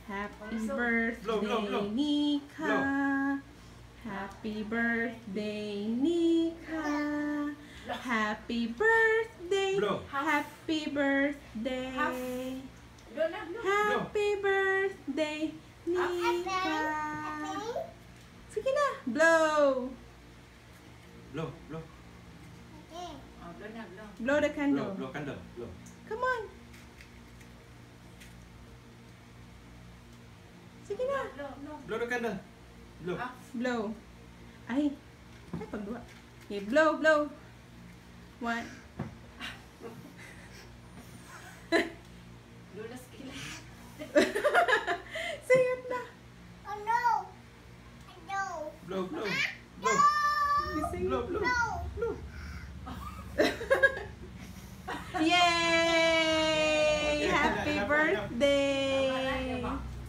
Happy birthday, Nika. Happy birthday, Nika. Happy birthday. Happy birthday. Happy birthday, Nika. Sige na. Blow. Blow, blow. Blow the candle. Blow candle. Blow. Come on. Sige na. Blow the candle. Blow. Blow. Ay. Ay, pagdua. Okay, blow, blow. One. Sayot na. Oh no! No! Blow, blow. Blow. Blow, blow. Blow. Yay! Happy birthday!